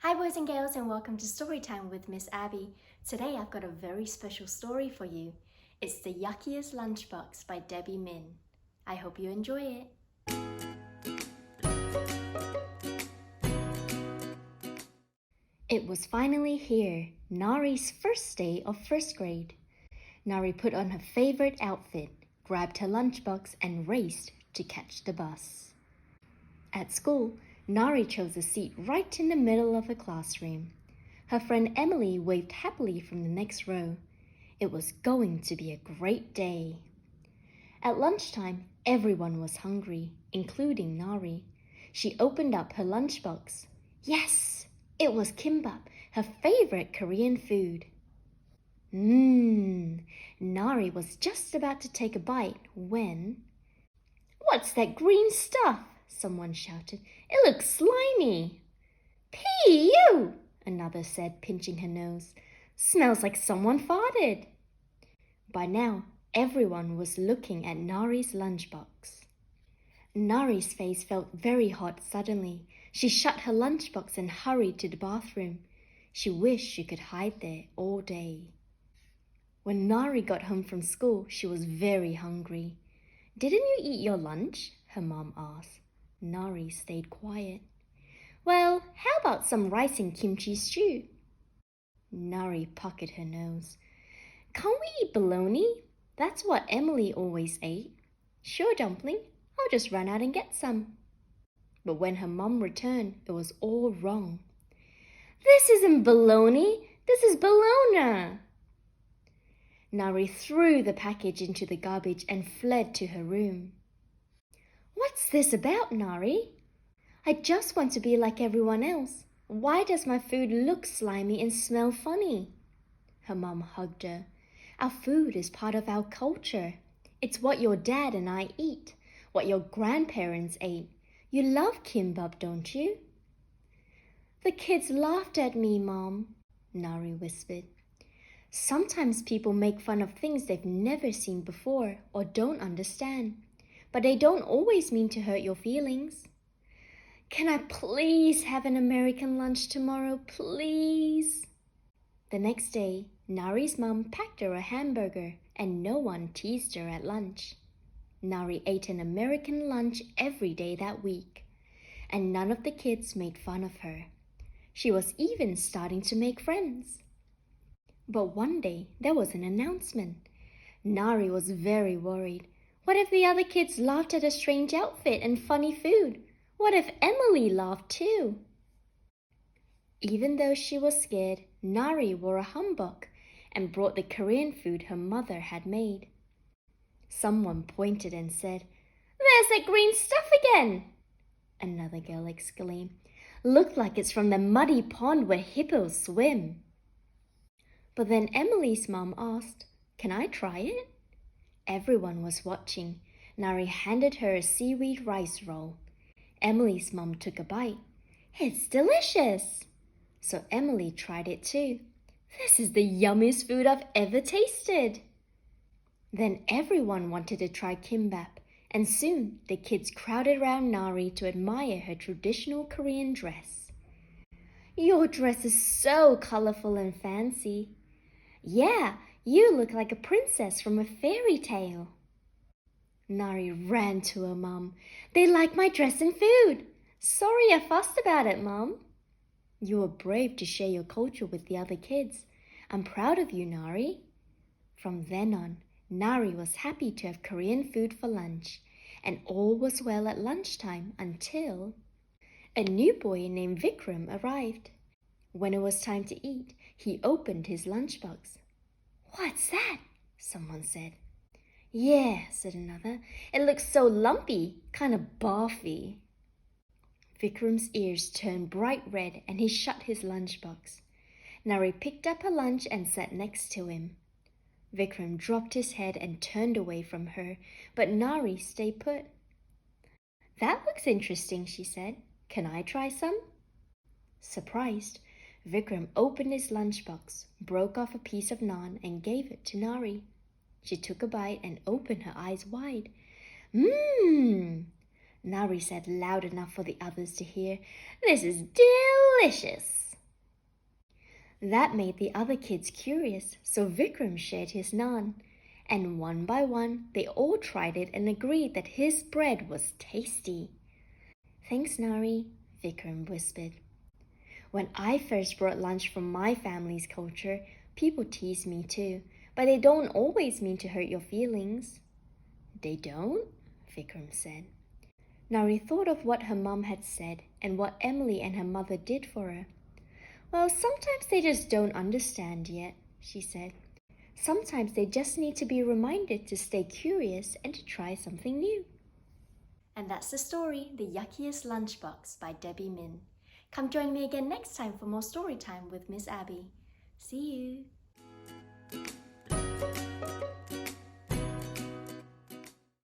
Hi boys and girls, and welcome to Storytime with Miss Abby. Today I've got a very special story for you. It's The Yuckiest Lunchbox by Debbie Min. I hope you enjoy it. It was finally here, Nari's first day of first grade. Nari put on her favorite outfit, grabbed her lunchbox and raced to catch the bus. At school, Nari chose a seat right in the middle of the classroom. Her friend Emily waved happily from the next row. It was going to be a great day. At lunchtime, everyone was hungry, including Nari. She opened up her lunchbox. Yes, it was kimbap, her favorite Korean food. Nari was just about to take a bite when... "What's that green stuff?" someone shouted. "It looks slimy." "Pee-you!" another said, pinching her nose. "Smells like someone farted." By now, everyone was looking at Nari's lunchbox. Nari's face felt very hot suddenly. She shut her lunchbox and hurried to the bathroom. She wished she could hide there all day. When Nari got home from school, she was very hungry. "Didn't you eat your lunch?" her mom asked. Nari stayed quiet. "Well, how about some rice and kimchi stew?" Nari puckered her nose. "Can't we eat bologna? That's what Emily always ate." "Sure, dumpling. I'll just run out and get some." But when her mom returned, it was all wrong. "This isn't bologna. This is bologna." Nari threw the package into the garbage and fled to her room. "What's this about, Nari? I just want to be like everyone else. Why does my food look slimy and smell funny?" Her mom hugged her. "Our food is part of our culture. It's what your dad and I eat, what your grandparents ate. You love kimbap, don't you?" "The kids laughed at me, Mom," Nari whispered. Sometimes people make fun of things they've never seen before or don't understand, but they don't always mean to hurt your feelings. "Can I please have an American lunch tomorrow, please?" The next day, Nari's mom packed her a hamburger and no one teased her at lunch. Nari ate an American lunch every day that week, and none of the kids made fun of her. She was even starting to make friends. But one day, there was an announcement. Nari was very worried. What if the other kids laughed at her strange outfit and funny food? What if Emily laughed too? Even though she was scared, Nari wore a hanbok and brought the Korean food her mother had made. Someone pointed and said, "There's that green stuff again!" Another girl exclaimed, "Looked like it's from the muddy pond where hippos swim." But then Emily's mom asked, "Can I try it?" Everyone was watching. Nari handed her a seaweed rice roll. Emily's mom took a bite. "It's delicious!" So Emily tried it too. "This is the yummiest food I've ever tasted." Then everyone wanted to try kimbap, and soon the kids crowded around Nari to admire her traditional Korean dress. "Your dress is so colorful and fancy." "Yeah, you look like a princess from a fairy tale." Nari ran to her mom. "They like my dress and food. Sorry I fussed about it, Mom." "You were brave to share your culture with the other kids. I'm proud of you, Nari." From then on, Nari was happy to have Korean food for lunch, and all was well at lunchtime until a new boy named Vikram arrived. When it was time to eat, he opened his lunchbox. "What's that?" someone said. "Yeah," said another. "It looks so lumpy, kind of barfy." Vikram's ears turned bright red and he shut his lunchbox. Nari picked up her lunch and sat next to him. Vikram dropped his head and turned away from her, but Nari stayed put. "That looks interesting," she said. "Can I try some?" Surprised, Vikram opened his lunchbox, broke off a piece of naan and gave it to Nari. She took a bite and opened her eyes wide. "Mmm," Nari said loud enough for the others to hear. "This is delicious." That made the other kids curious, so Vikram shared his naan. And one by one, they all tried it and agreed that his bread was tasty. Thanks, Nari, Vikram whispered. When I first brought lunch from my family's culture, people teased me too, but they don't always mean to hurt your feelings. They don't? Vikram said. Nari thought of what her mum had said and what Emily and her mother did for her. Well, sometimes they just don't understand yet, she said. Sometimes they just need to be reminded to stay curious and to try something new. And that's the story, The Yuckiest Lunchbox by Debbie Min. Come join me again next time for more story time with Miss Abby. See you!